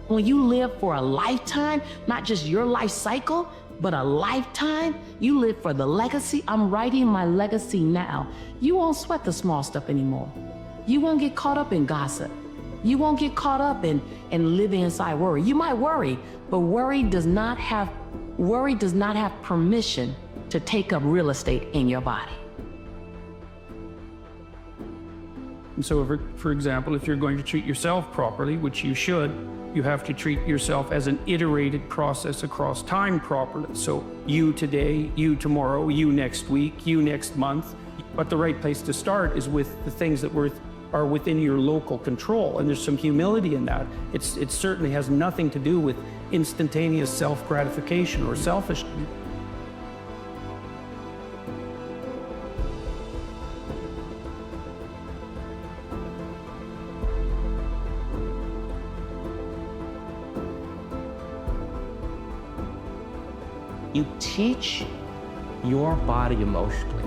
When you live for a lifetime, not just your life cycle, but a lifetime, you live for the legacy. I'm writing my legacy now. You won't sweat the small stuff anymore. You won't get caught up in gossip. You won't get caught up in living inside worry. You might worry, but worry does not have permission to take up real estate in your body. And so, for example, if you're going to treat yourself properly, which you should, you have to treat yourself as an iterated process across time properly. So you today, you tomorrow, you next week, you next month. But the right place to start is with the things that are within your local control. And there's some humility in that. It certainly has nothing to do with instantaneous self-gratification or selfishness. You teach your body emotionally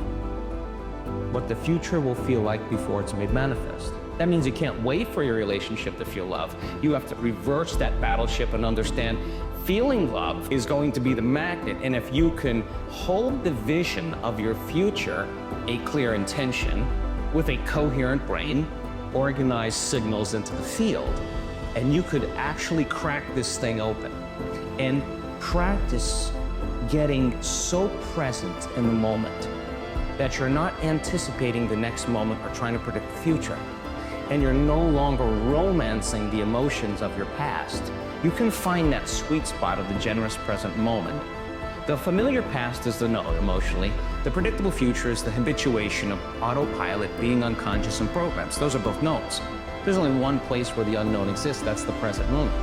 what the future will feel like before it's made manifest. That means you can't wait for your relationship to feel love. You have to reverse that battleship and understand feeling love is going to be the magnet. And if you can hold the vision of your future, a clear intention, with a coherent brain, organize signals into the field, and you could actually crack this thing open and practice getting so present in the moment that you're not anticipating the next moment or trying to predict the future. And you're no longer romancing the emotions of your past. You can find that sweet spot of the generous present moment. The familiar past is the node emotionally. The predictable future is the habituation of autopilot, being unconscious, and programs. Those are both nodes. There's only one place where the unknown exists, that's the present moment.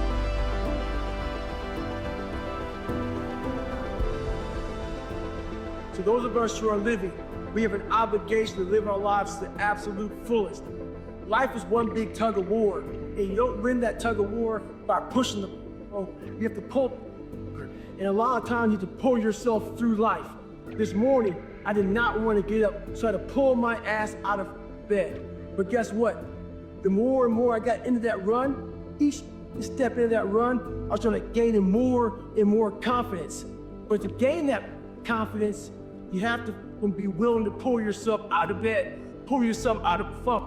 To those of us who are living, we have an obligation to live our lives to the absolute fullest. Life is one big tug of war, and you don't win that tug of war by pushing the you have to pull. And a lot of times you have to pull yourself through life. This morning, I did not want to get up, so I had to pull my ass out of bed. But guess what? The more and more I got into that run, each step into that run, I was trying to gain more and more confidence. But to gain that confidence, you have to be willing to pull yourself out of bed, pull yourself out of the funk.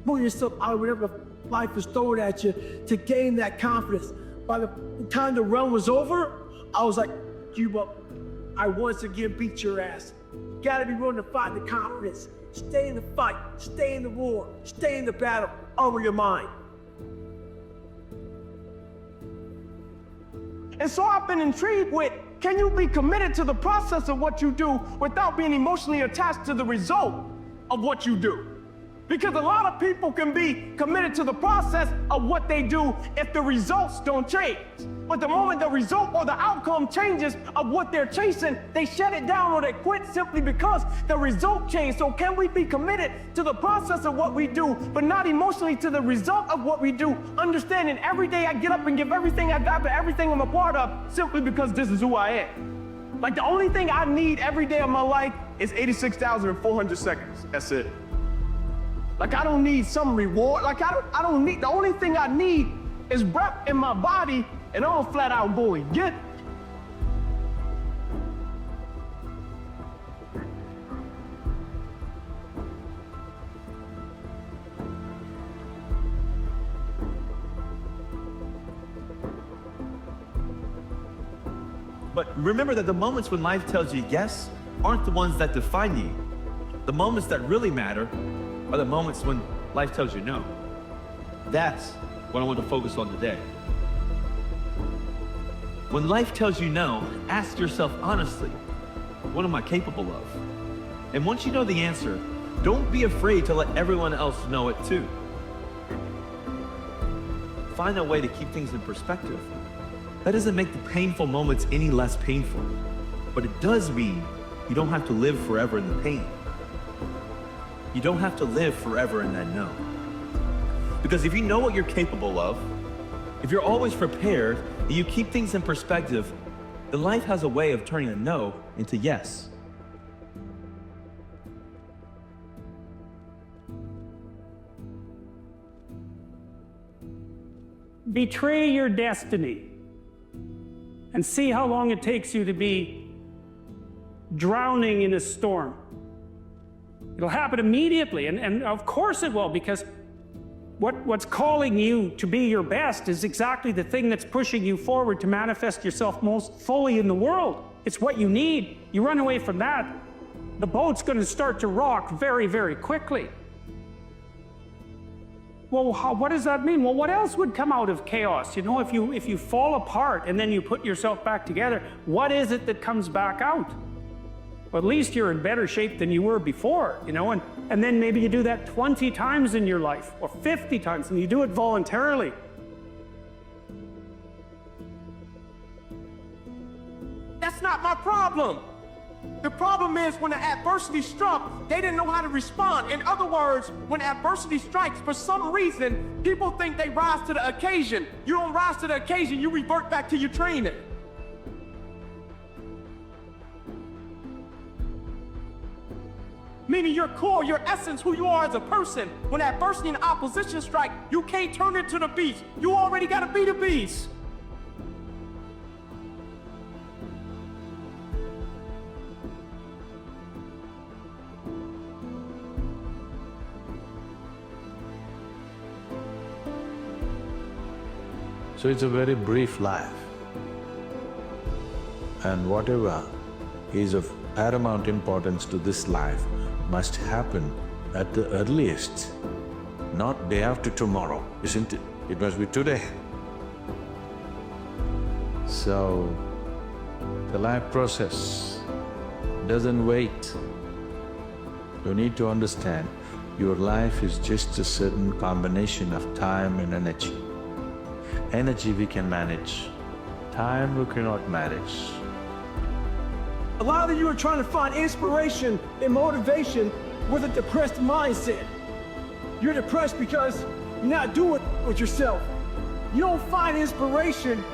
Pull yourself out of whatever life is throwing at you to gain that confidence. By the time the run was over, I was like, Cuba, I once again beat your ass. You gotta be willing to fight the confidence. Stay in the fight, stay in the war, stay in the battle, over your mind. And so I've been intrigued with, can you be committed to the process of what you do without being emotionally attached to the result of what you do? Because a lot of people can be committed to the process of what they do if the results don't change. But the moment the result or the outcome changes of what they're chasing, they shut it down or they quit simply because the result changed. So can we be committed to the process of what we do, but not emotionally to the result of what we do, understanding every day I get up and give everything I got to everything I'm a part of simply because this is who I am. Like the only thing I need every day of my life is 86,400 seconds. That's it. Like I don't need some reward. Like I don't need, the only thing I need is breath in my body and I'm flat out going, get. But remember that the moments when life tells you yes aren't the ones that define you. The moments that really matter are the moments when life tells you no. That's what I want to focus on today. When life tells you no, ask yourself honestly, what am I capable of? And once you know the answer, don't be afraid to let everyone else know it too. Find a way to keep things in perspective. That doesn't make the painful moments any less painful, but it does mean you don't have to live forever in the pain. You don't have to live forever in that no. Because if you know what you're capable of, if you're always prepared, and you keep things in perspective, then life has a way of turning a no into yes. Betray your destiny and see how long it takes you to be drowning in a storm. It'll happen immediately, and of course it will, because what's calling you to be your best is exactly the thing that's pushing you forward to manifest yourself most fully in the world. It's what you need. You run away from that, the boat's going to start to rock very, very quickly. Well, what does that mean? Well, what else would come out of chaos? You know, if you fall apart and then you put yourself back together, what is it that comes back out? Well, at least you're in better shape than you were before, you know, and then maybe you do that 20 times in your life or 50 times and you do it voluntarily. That's not my problem. The problem is when the adversity struck, they didn't know how to respond. In other words, when adversity strikes, for some reason, people think they rise to the occasion. You don't rise to the occasion, you revert back to your training. Meaning your core, your essence, who you are as a person. When adversity and opposition strike, you can't turn into the beast. You already gotta be the beast. So it's a very brief life. And whatever is of paramount importance to this life must happen at the earliest, not day after tomorrow, isn't it? It must be today. So, the life process doesn't wait. You need to understand, your life is just a certain combination of time and energy. Energy we can manage, time we cannot manage. A lot of you are trying to find inspiration and motivation with a depressed mindset. You're depressed because you're not doing it with yourself. You don't find inspiration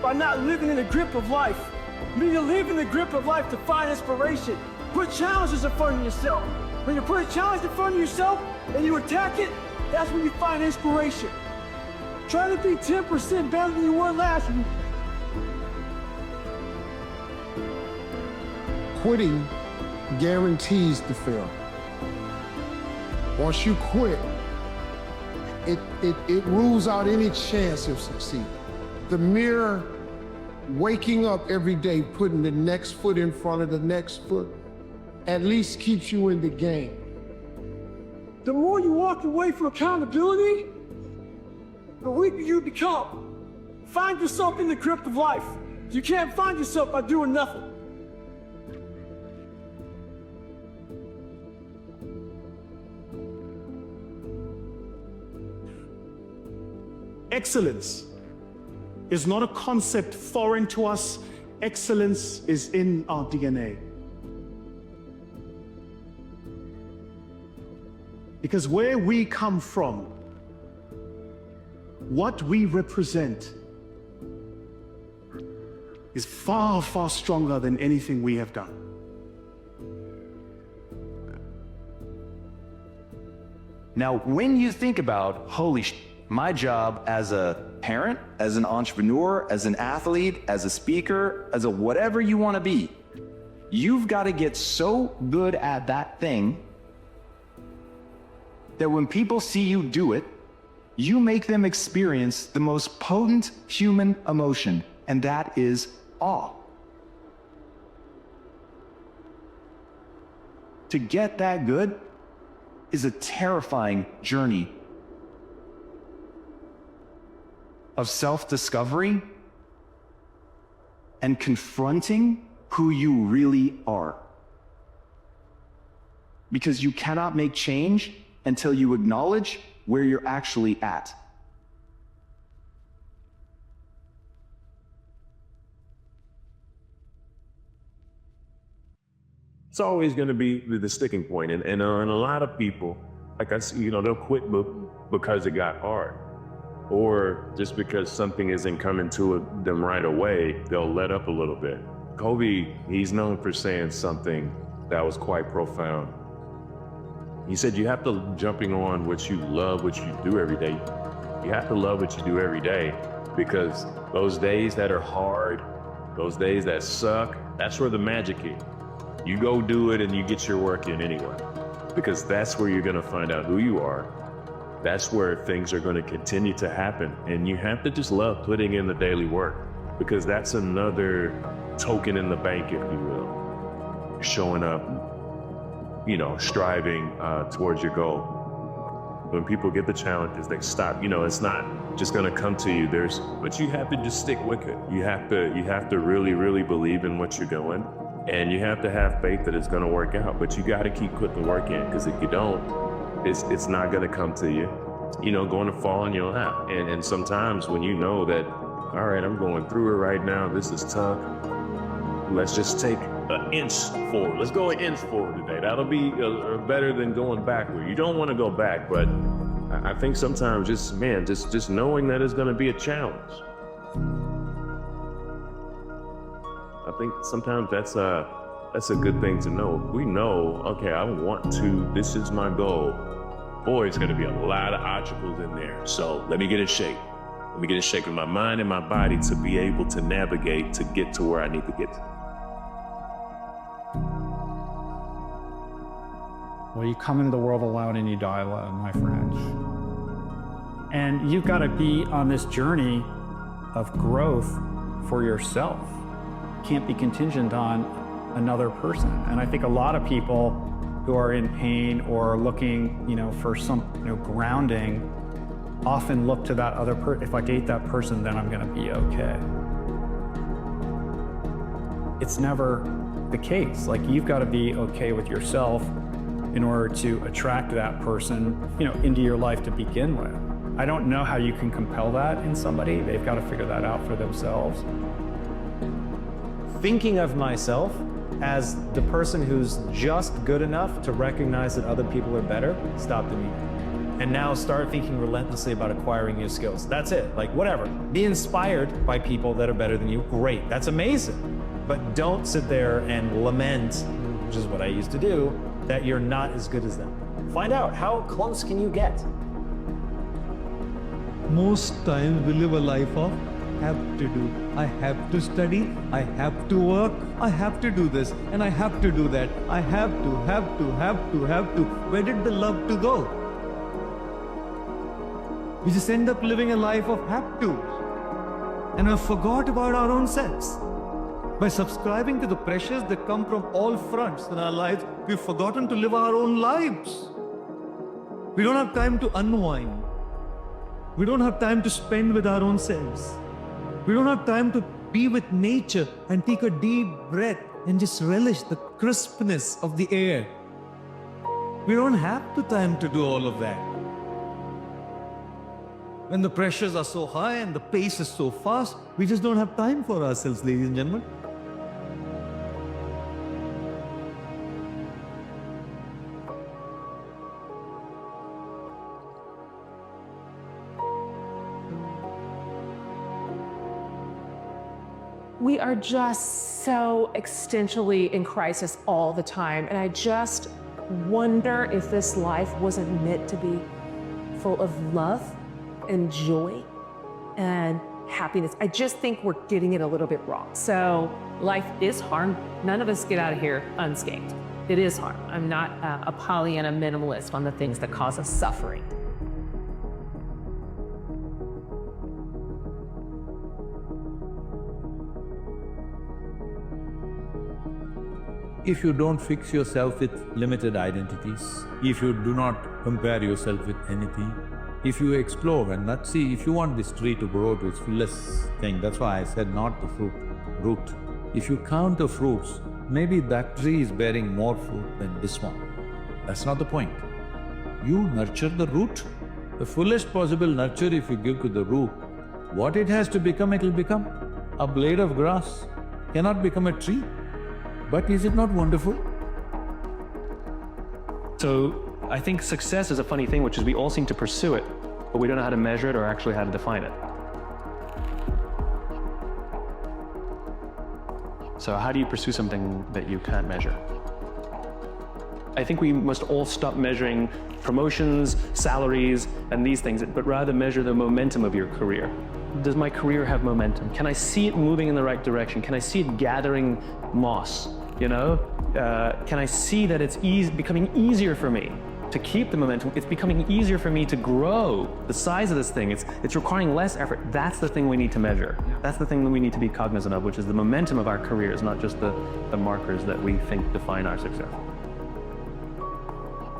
by not living in the grip of life. You need to live in the grip of life to find inspiration. Put challenges in front of yourself. When you put a challenge in front of yourself and you attack it, that's when you find inspiration. Try to be 10% better than you were last week. Quitting guarantees the fail. Once you quit, it rules out any chance of succeeding. The mere waking up every day, putting the next foot in front of the next foot, at least keeps you in the game. The more you walk away from accountability, the weaker you become. Find yourself in the grip of life. You can't find yourself by doing nothing. Excellence is not a concept foreign to us. Excellence is in our DNA. Because where we come from, what we represent is far, far stronger than anything we have done. Now, when you think about, holy my job as a parent, as an entrepreneur, as an athlete, as a speaker, as a whatever you want to be, you've got to get so good at that thing that when people see you do it, you make them experience the most potent human emotion, and that is awe. To get that good is a terrifying journey of self-discovery and confronting who you really are. Because you cannot make change until you acknowledge where you're actually at. It's always going to be the sticking point. And a lot of people, like I see, they'll quit because it got hard. Or just because something isn't coming to them right away, they'll let up a little bit. Kobe, he's known for saying something that was quite profound. He said, you have to jumping on what you love, what you do every day. You have to love what you do every day, because those days that are hard, those days that suck, that's where the magic is. You go do it and you get your work in anyway, because that's where you're gonna find out who you are. That's where things are going to continue to happen. And you have to just love putting in the daily work, because that's another token in the bank, if you will. Showing up, striving towards your goal. When people get the challenges, they stop. It's not just going to come to you. But you have to just stick with it. You have to really, really believe in what you're doing. And you have to have faith that it's going to work out. But you got to keep putting the work in, because if you don't, it's not going to come to you, going to fall in your lap. And sometimes when you know that, all right, I'm going through it right now, this is tough, let's just take an inch forward. Let's go an inch forward today. That'll be better than going backward. You don't want to go back, but I think sometimes just knowing that it's going to be a challenge. I think sometimes that's a good thing to know. We know, okay, this is my goal. Boy, it's gonna be a lot of obstacles in there. So let me get in shape. Let me get in shape in my mind and my body to be able to navigate to get to where I need to get to. Well, you come into the world alone and you die alone, my friend. And you've got to be on this journey of growth for yourself. You can't be contingent on another person. And I think a lot of people who are in pain or are looking, for some, grounding, often look to that other person. If I date that person, then I'm going to be okay. It's never the case. Like, you've got to be okay with yourself in order to attract that person, into your life to begin with. I don't know how you can compel that in somebody. They've got to figure that out for themselves. Thinking of myself as the person who's just good enough to recognize that other people are better stopped me. And now start thinking relentlessly about acquiring new skills. That's it, whatever. Be inspired by people that are better than you, great, that's amazing. But don't sit there and lament, which is what I used to do, that you're not as good as them. Find out, how close can you get? Most times we live a life of have to do. I have to study, I have to work, I have to do this, and I have to do that. I have to. Where did the love to go? We just end up living a life of have to. and we forgot about our own selves. By subscribing to the pressures that come from all fronts in our lives, we've forgotten to live our own lives. We don't have time to unwind. We don't have time to spend with our own selves. We don't have time to be with nature and take a deep breath and just relish the crispness of the air. We don't have the time to do all of that. When the pressures are so high and the pace is so fast, we just don't have time for ourselves, ladies and gentlemen. We are just so existentially in crisis all the time. And I just wonder if this life wasn't meant to be full of love and joy and happiness. I just think we're getting it a little bit wrong. So life is hard. None of us get out of here unscathed. It is hard. I'm not a Pollyanna minimalist on the things that cause us suffering. If you don't fix yourself with limited identities, if you do not compare yourself with anything, if you explore and not see, if you want this tree to grow to its fullest thing, that's why I said not the root. If you count the fruits, maybe that tree is bearing more fruit than this one. That's not the point. You nurture the root. The fullest possible nurture if you give to the root, what it has to become, it will become. A blade of grass cannot become a tree. But is it not wonderful? So I think success is a funny thing, which is we all seem to pursue it, but we don't know how to measure it or actually how to define it. So how do you pursue something that you can't measure? I think we must all stop measuring promotions, salaries, and these things, but rather measure the momentum of your career. Does my career have momentum? Can I see it moving in the right direction? Can I see it gathering moss? You know, can I see that it's becoming easier for me to keep the momentum? It's becoming easier for me to grow the size of this thing. It's requiring less effort. That's the thing we need to measure. That's the thing that we need to be cognizant of, which is the momentum of our careers, not just the markers that we think define our success.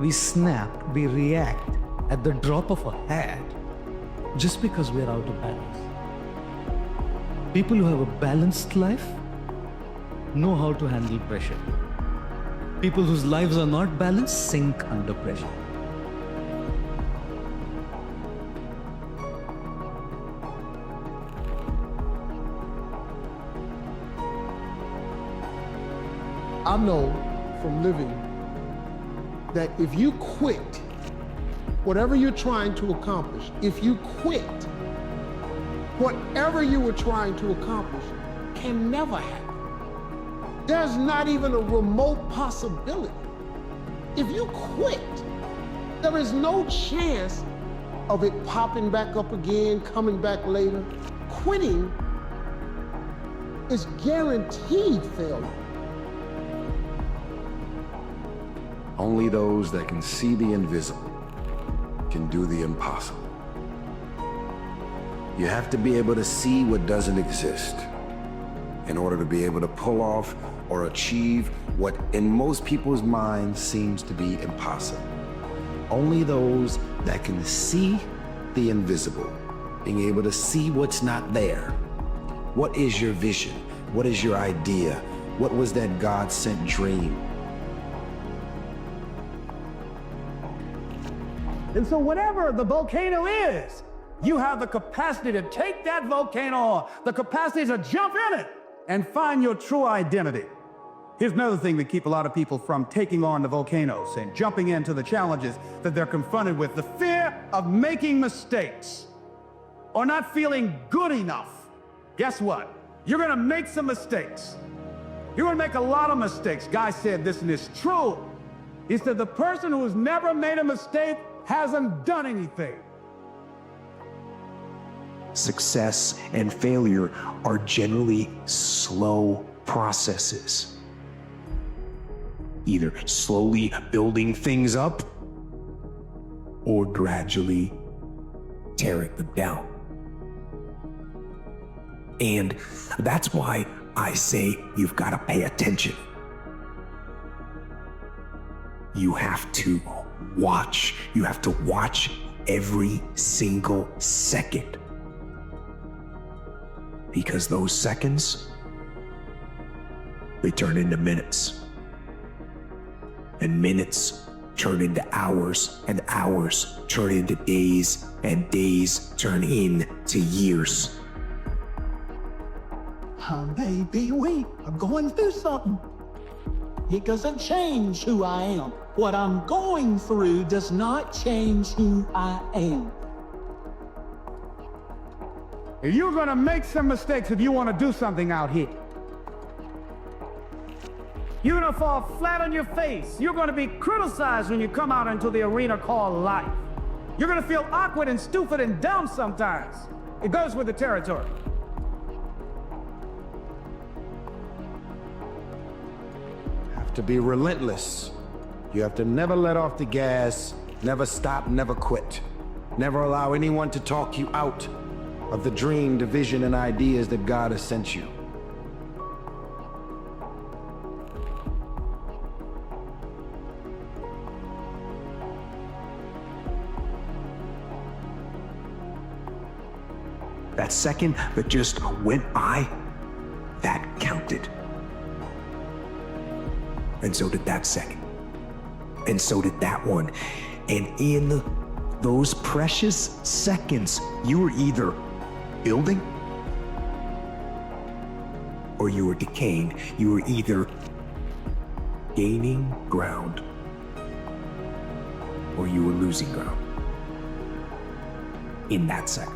We snap, we react at the drop of a hat just because we're out of balance. People who have a balanced life know how to handle pressure. People whose lives are not balanced sink under pressure. I know from living that if you quit whatever you're trying to accomplish, if you quit, whatever you were trying to accomplish can never happen. There's not even a remote possibility. If you quit, there is no chance of it popping back up again, coming back later. Quitting is guaranteed failure. Only those that can see the invisible can do the impossible. You have to be able to see what doesn't exist in order to be able to pull off or achieve what in most people's minds seems to be impossible. Only those that can see the invisible, being able to see what's not there. What is your vision? What is your idea? What was that God-sent dream? And so whatever the volcano is, you have the capacity to take that volcano on, the capacity to jump in it and find your true identity. Here's another thing that keeps a lot of people from taking on the volcanoes and jumping into the challenges that they're confronted with: the fear of making mistakes or not feeling good enough. Guess what? You're gonna make some mistakes. You're gonna make a lot of mistakes. Guy said this, and it's true. He said the person who's never made a mistake hasn't done anything. Success and failure are generally slow processes. Either slowly building things up or gradually tearing them down. And that's why I say you've got to pay attention. You have to watch. You have to watch every single second. Because those seconds, they turn into minutes. And minutes turn into hours, and hours turn into days, and days turn into years. Maybe we are going through something. It doesn't change who I am. What I'm going through does not change who I am. You're gonna make some mistakes if you want to do something out here. You're gonna fall flat on your face. You're gonna be criticized when you come out into the arena called life. You're gonna feel awkward and stupid and dumb sometimes. It goes with the territory. Have to be relentless. You have to never let off the gas, never stop, never quit. Never allow anyone to talk you out of the dream, the vision, and ideas that God has sent you. That second that just went by, that counted. And so did that second. And so did that one. And in those precious seconds, you were either building or you were decaying. You were either gaining ground or you were losing ground in that second.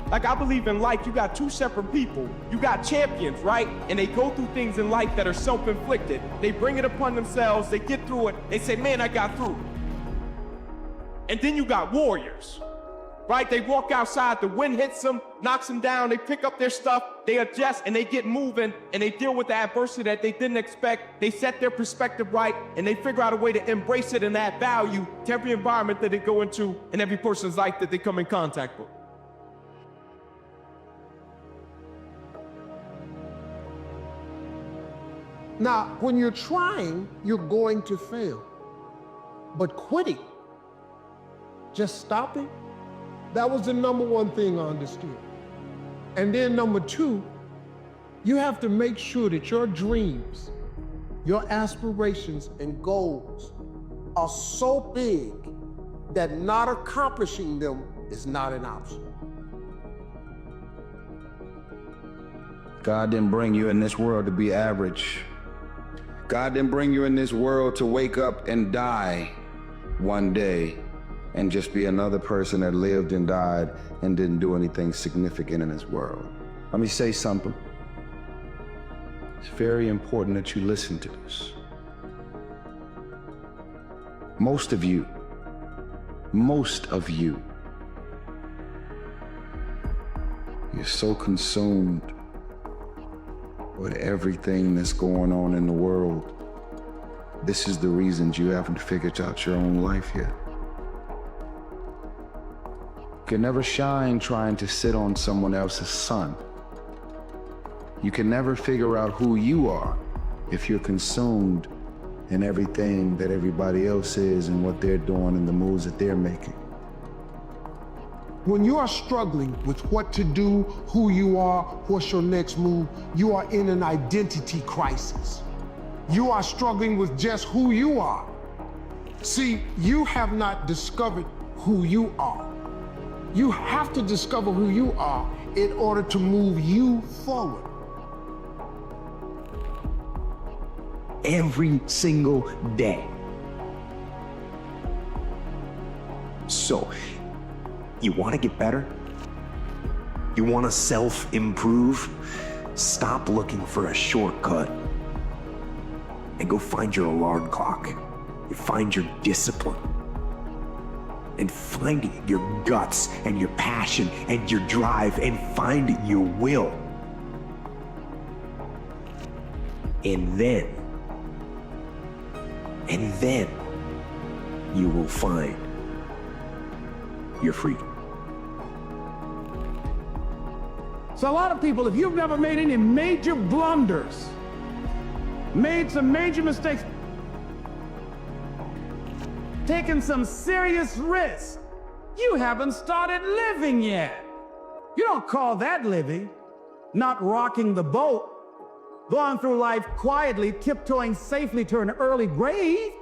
Like, I believe in life, you got two separate people. You got champions, right? And they go through things in life that are self-inflicted. They bring it upon themselves, they get through it, they say, man, I got through. And then you got warriors, right? They walk outside, the wind hits them, knocks them down, they pick up their stuff, they adjust, and they get moving, and they deal with the adversity that they didn't expect. They set their perspective right, and they figure out a way to embrace it and add value to every environment that they go into and every person's life that they come in contact with. Now, when you're trying, you're going to fail. But quitting, just stopping, that was the number one thing I understood. And then number two, you have to make sure that your dreams, your aspirations and goals are so big that not accomplishing them is not an option. God didn't bring you in this world to be average. God didn't bring you in this world to wake up and die one day and just be another person that lived and died and didn't do anything significant in this world. Let me say something. It's very important that you listen to this. Most of you, you're so consumed with everything that's going on in the world. This is the reasons you haven't figured out your own life yet. You can never shine trying to sit on someone else's sun. You can never figure out who you are if you're consumed in everything that everybody else is and what they're doing and the moves that they're making. When you are struggling with what to do, who you are, what's your next move, you are in an identity crisis. You are struggling with just who you are. See, you have not discovered who you are. You have to discover who you are in order to move you forward. Every single day. So, you want to get better? You want to self-improve? Stop looking for a shortcut and go find your alarm clock. You find your discipline and find your guts and your passion and your drive and find your will. And then you will find your freedom. So a lot of people, if you've never made any major blunders, made some major mistakes, taken some serious risks, you haven't started living yet. You don't call that living. Not rocking the boat, going through life quietly, tiptoeing safely to an early grave.